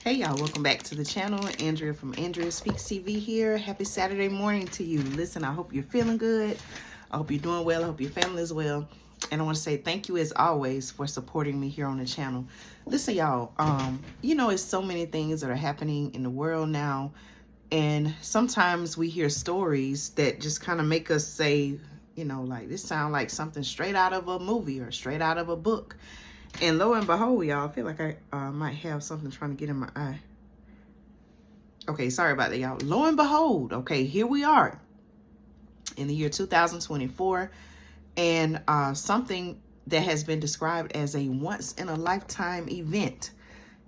Hey y'all, welcome back to the channel. Andrea from Andrea Speaks TV here. Happy Saturday morning to you. Listen, I hope you're feeling good. I hope you're doing well. I hope your family is well. And I want to say thank you as always for supporting me here on the channel. Listen, y'all, it's so many things that are happening in the world now. And sometimes we hear stories that just kind of make us say, like this sounds like something straight out of a movie or straight out of a book. And lo and behold, y'all, I feel like I might have something trying to get in my eye. Okay, sorry about that, y'all. Lo and behold, okay, here we are in the year 2024. And something that has been described as a once-in-a-lifetime event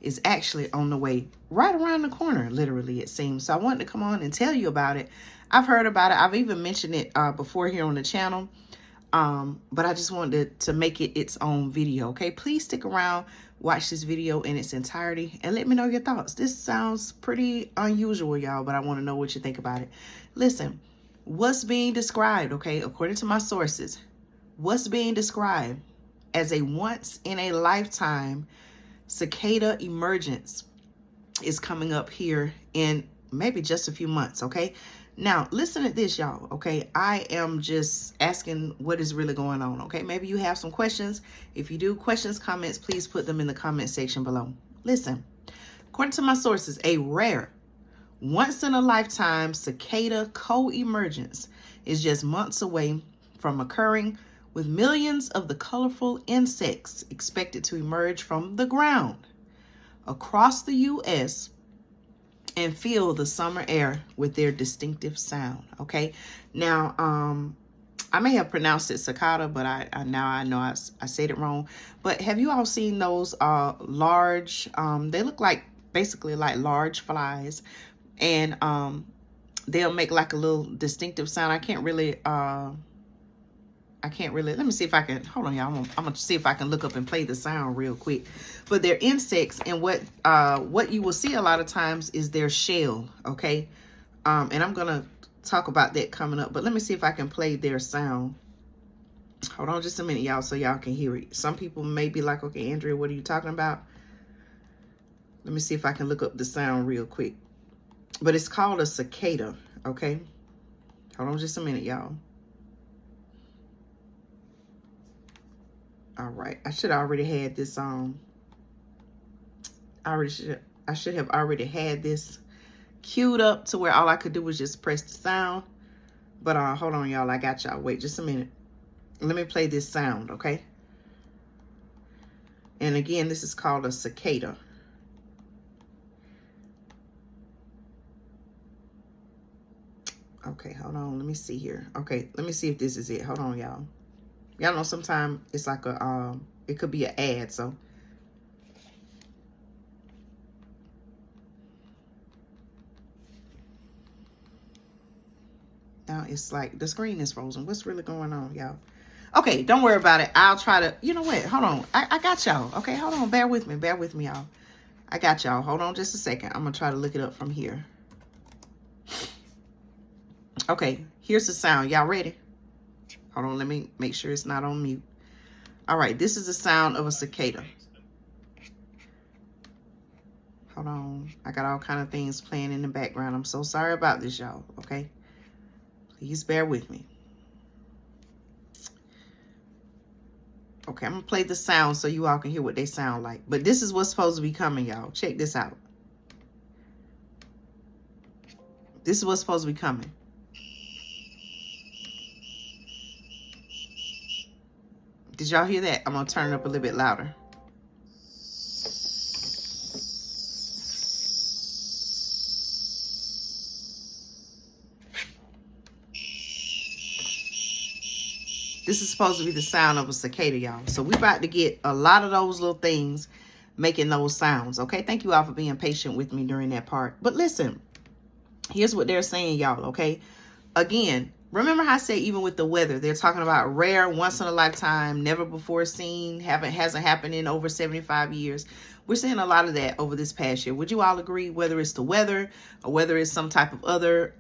is actually on the way right around the corner, literally, it seems. So I wanted to come on and tell you about it. I've heard about it. I've even mentioned it before here on the channel. But I just wanted to make it its own video. Okay, please stick around, watch this video in its entirety, and let me know your thoughts. This sounds pretty unusual, y'all, but I want to know what you think about it. Listen, what's being described, okay, according to my sources, what's being described as a once-in-a-lifetime cicada emergence is coming up here in maybe just a few months, okay? Now, listen to this, y'all, okay? I am just asking what is really going on, okay? Maybe you have some questions. If you do, questions, comments, please put them in the comment section below. Listen, according to my sources, a rare, once-in-a-lifetime cicada co-emergence is just months away from occurring, with millions of the colorful insects expected to emerge from the ground across the U.S. and fill the summer air with their distinctive sound. Okay, now I may have pronounced it cicada, but I know I said it wrong. But have you all seen those large? They look like basically like large flies, and they'll make like a little distinctive sound. I can't really. Let me see if I can, hold on, y'all. I'm gonna see if I can look up and play the sound real quick. But they're insects, and what you will see a lot of times is their shell, okay? And I'm gonna talk about that coming up, but let me see if I can play their sound. Hold on just a minute, y'all, so y'all can hear it. Some people may be like, okay, Andrea, what are you talking about? Let me see if I can look up the sound real quick. But it's called a cicada, okay? Hold on just a minute, y'all. All right, I should have already had this I should have already had this queued up to where all I could do was just press the sound. But hold on, y'all, I got y'all. Wait just a minute. Let me play this sound, okay? And again, this is called a cicada. Okay, hold on, let me see here. Okay, let me see if this is it. Hold on, y'all. Y'all know sometimes it's like a, it could be an ad, so. Now it's like, the screen is frozen. What's really going on, y'all? Okay, don't worry about it. I'll try to, you know what? Hold on. I got y'all. Okay, hold on. Bear with me, y'all. I got y'all. Hold on just a second. I'm going to try to look it up from here. Okay, here's the sound. Y'all ready? Hold on, let me make sure it's not on mute. All right, this is the sound of a cicada. Hold on. I got all kind of things playing in the background. I'm so sorry about this, y'all, okay? Please bear with me. Okay, I'm going to play the sound so you all can hear what they sound like. But this is what's supposed to be coming, y'all. Check this out. This is what's supposed to be coming. Did y'all hear that? I'm going to turn it up a little bit louder. This is supposed to be the sound of a cicada, y'all. So we're about to get a lot of those little things making those sounds, okay? Thank you all for being patient with me during that part. But listen, here's what they're saying, y'all, okay? Again, remember how I said even with the weather, they're talking about rare, once in a lifetime, never before seen, hasn't happened in over 75 years. We're seeing a lot of that over this past year. Would you all agree, whether it's the weather or whether it's some type of other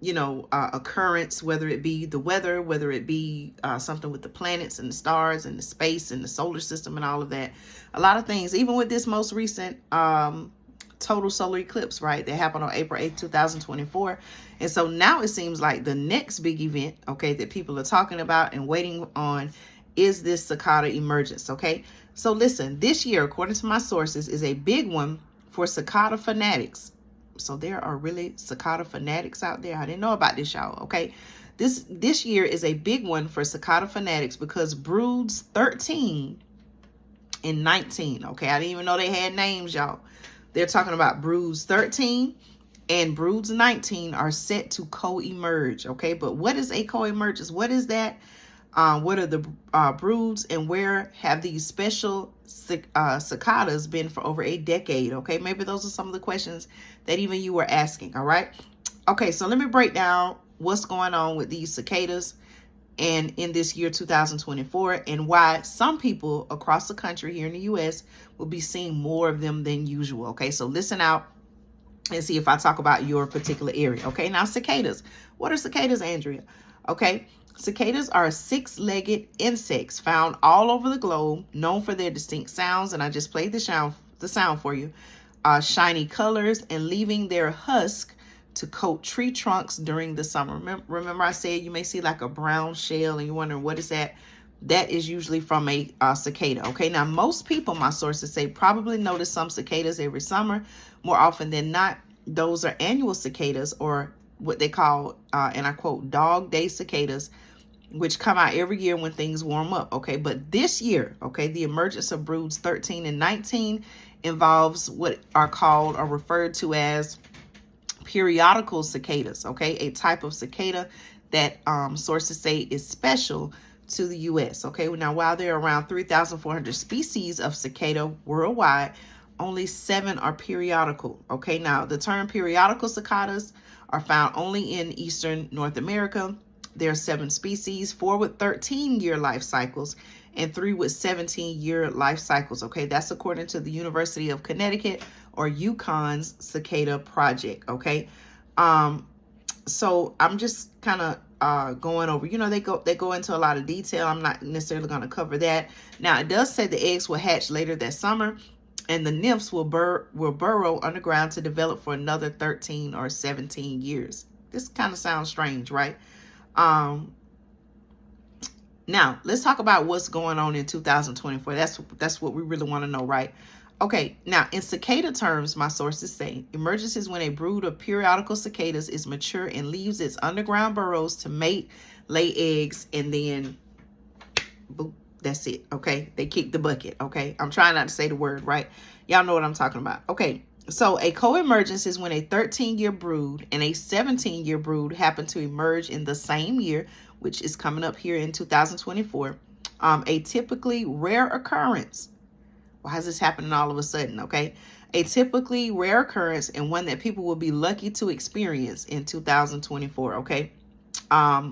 occurrence, whether it be the weather, whether it be something with the planets and the stars and the space and the solar system and all of that. A lot of things, even with this most recent total solar eclipse, right, that happened on April 8th, 2024. And so now it seems like the next big event, okay, that people are talking about and waiting on is this cicada emergence, okay? So listen, this year, according to my sources, is a big one for cicada fanatics. So there are really cicada fanatics out there. I didn't know about this, y'all, okay? This year is a big one for cicada fanatics because broods 13 and 19, okay? I didn't even know they had names, y'all. They're talking about broods 13 and broods 19 are set to co-emerge, okay? But what is a co-emergence? What is that? What are the broods, and where have these special cicadas been for over a decade? Okay, maybe those are some of the questions that even you were asking. All right. Okay, so let me break down what's going on with these cicadas and in this year 2024, and why some people across the country here in the U.S. will be seeing more of them than usual. Okay, so listen out and see if I talk about your particular area. Okay, now cicadas. What are cicadas, Andrea? Okay. Cicadas are six-legged insects found all over the globe, known for their distinct sounds, and I just played the sound for you. Shiny colors, and leaving their husk to coat tree trunks during the summer. Remember I said you may see like a brown shell and you're wondering what is that? That is usually from a cicada. Okay, now most people, my sources say, probably notice some cicadas every summer. More often than not, those are annual cicadas, or what they call, and I quote, dog day cicadas, which come out every year when things warm up. Okay, but this year, okay, the emergence of broods 13 and 19 involves what are called or referred to as periodical cicadas. Okay, a type of cicada that sources say is special to the U.S. Okay, now while there are around 3,400 species of cicada worldwide, only 7 are periodical. Okay, now the term periodical cicadas are found only in Eastern North America. There are 7 species, 4 with 13-year life cycles and 3 with 17-year life cycles. Okay, that's according to the University of Connecticut or UConn's Cicada Project. Okay, so I'm just kind of going over. They go into a lot of detail. I'm not necessarily going to cover that. Now it does say the eggs will hatch later that summer, and the nymphs will burrow underground to develop for another 13 or 17 years. This kind of sounds strange, right? Now let's talk about what's going on in 2024. That's what we really want to know, right? Okay, now in cicada terms, my sources say emergence is when a brood of periodical cicadas is mature and leaves its underground burrows to mate, lay eggs, and then boop, that's it. Okay, they kick the bucket. Okay, I'm trying not to say the word, right? Y'all know what I'm talking about. Okay, so a co-emergence is when a 13-year brood and a 17-year brood happen to emerge in the same year, which is coming up here in 2024. A typically rare occurrence. Why is this happening all of a sudden? Okay, a typically rare occurrence and one that people will be lucky to experience in 2024. Okay,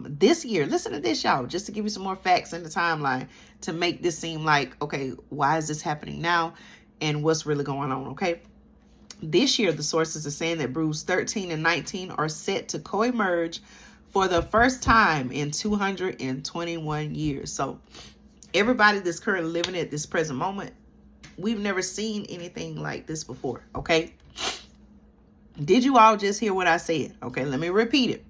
this year, listen to this, y'all, just to give you some more facts in the timeline to make this seem like, okay, why is this happening now and what's really going on? Okay, this year the sources are saying that broods 13 and 19 are set to co-emerge for the first time in 221 years. So everybody that's currently living at this present moment, we've never seen anything like this before. Okay, did you all just hear what I said? Okay, let me repeat it.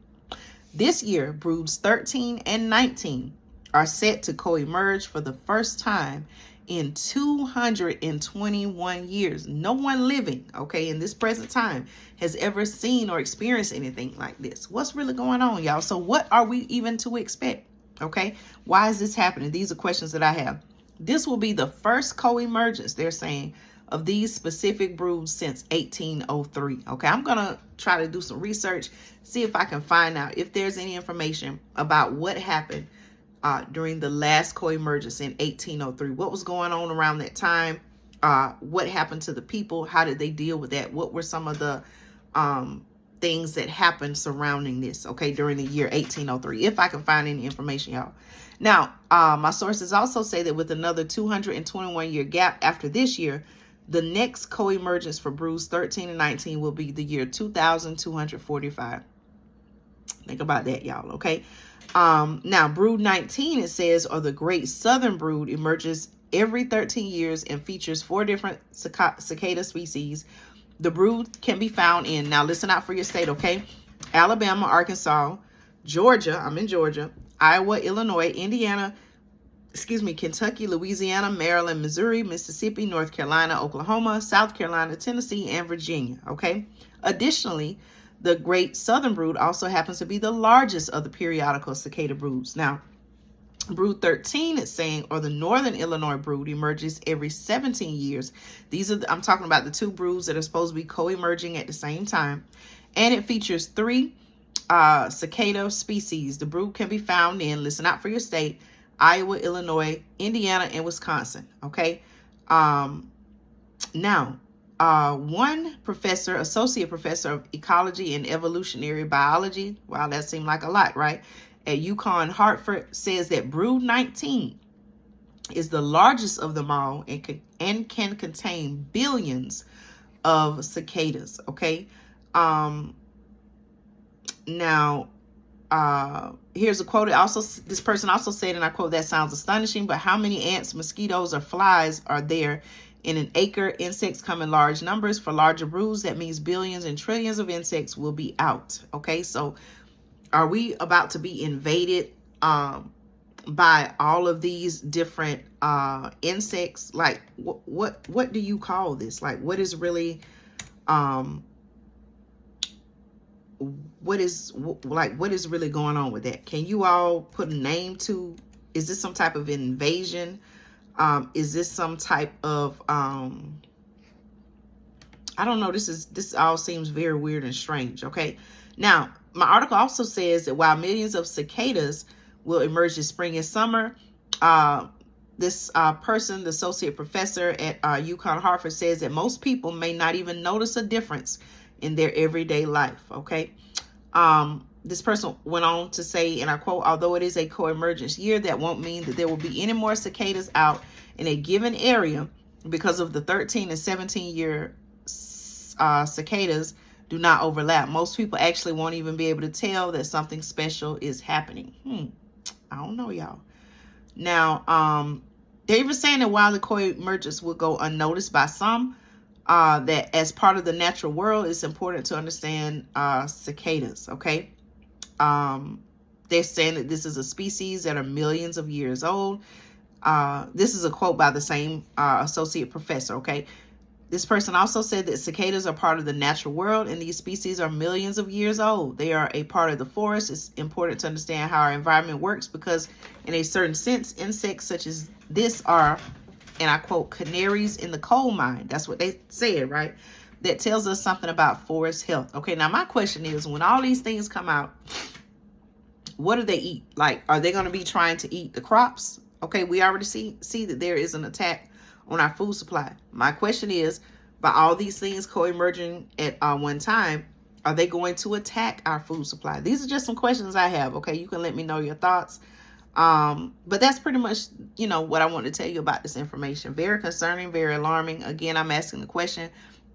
This year, broods 13 and 19 are set to co-emerge for the first time in 221 years. No one living, okay, in this present time has ever seen or experienced anything like this. What's really going on, y'all? So what are we even to expect? Okay, why is this happening? These are questions that I have. This will be the first co-emergence, they're saying, of these specific broods since 1803. Okay, I'm going to try to do some research, see if I can find out if there's any information about what happened during the last co-emergence in 1803. What was going on around that time? What happened to the people? How did they deal with that? What were some of the things that happened surrounding this, okay, during the year 1803, if I can find any information, y'all. Now, my sources also say that with another 221 year gap after this year, the next co-emergence for broods 13 and 19 will be the year 2245. Think about that, y'all, okay? Now, brood 19, it says, or the great southern brood, emerges every 13 years and features 4 different cicada species. The brood can be found in, now listen out for your state, okay? Alabama, Arkansas, Georgia, I'm in Georgia, Iowa, Illinois, Indiana, Kentucky, Louisiana, Maryland, Missouri, Mississippi, North Carolina, Oklahoma, South Carolina, Tennessee, and Virginia, okay? Additionally, the great southern brood also happens to be the largest of the periodical cicada broods. Now, brood 13 is saying, or the northern Illinois brood emerges every 17 years. These are, I'm talking about the 2 broods that are supposed to be co-emerging at the same time. And it features 3 cicada species. The brood can be found in, listen out for your state, Iowa, Illinois, Indiana, and Wisconsin, okay? Now, one professor, associate professor of ecology and evolutionary biology, wow, that seemed like a lot, right? At UConn Hartford, says that brood 19 is the largest of them all and can contain billions of cicadas, okay? Now, here's a quote. This person also said, and I quote, "That sounds astonishing, but how many ants, mosquitoes, or flies are there in an acre? Insects come in large numbers. For larger broods, that means billions and trillions of insects will be out." Okay, so are we about to be invaded by all of these different insects? Like, what do you call this? Like, what is really what is really going on with that? Can you all put a name to? Is this some type of invasion? Is this some type of I don't know. This all seems very weird and strange. Okay, now my article also says that while millions of cicadas will emerge this spring and summer, this person, the associate professor at UConn Hartford, says that most people may not even notice a difference in their everyday life, okay? This person went on to say, and I quote, "Although it is a co-emergence year, that won't mean that there will be any more cicadas out in a given area because of the 13 and 17-year cicadas do not overlap. Most people actually won't even be able to tell that something special is happening." I don't know, y'all. Now, they're even saying that while the co-emergence will go unnoticed by some, that as part of the natural world, it's important to understand cicadas, okay? They're saying that this is a species that are millions of years old. This is a quote by the same associate professor, okay? This person also said that cicadas are part of the natural world, and these species are millions of years old. They are a part of the forest. It's important to understand how our environment works because in a certain sense, insects such as this are, and I quote, "canaries in the coal mine." That's what they said, right? That tells us something about forest health. Okay, now my question is, when all these things come out, what do they eat? Like, are they going to be trying to eat the crops? Okay, we already see that there is an attack on our food supply. My question is, by all these things co-emerging at one time, are they going to attack our food supply? These are just some questions I have, okay? You can let me know your thoughts. But that's pretty much, what I want to tell you about this information. Very concerning, very alarming. Again, I'm asking the question,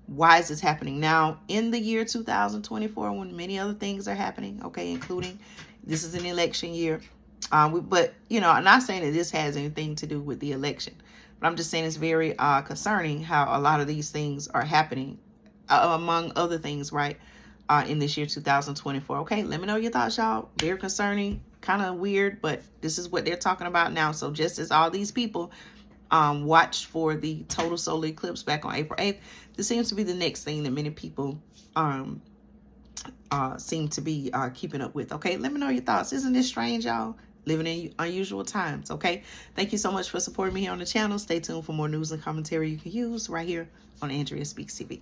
why is this happening now in the year 2024 when many other things are happening, okay, including this is an election year. But, I'm not saying that this has anything to do with the election, but I'm just saying it's very concerning how a lot of these things are happening, among other things, right, in this year 2024. Okay, let me know your thoughts, y'all. Very concerning, kind of weird, but this is what they're talking about now. So just as all these people watched for the total solar eclipse back on April 8th, this seems to be the next thing that many people seem to be keeping up with. Okay, let me know your thoughts. Isn't this strange, y'all? Living in unusual times, okay? Thank you so much for supporting me here on the channel. Stay tuned for more news and commentary you can use right here on Andrea Speaks TV.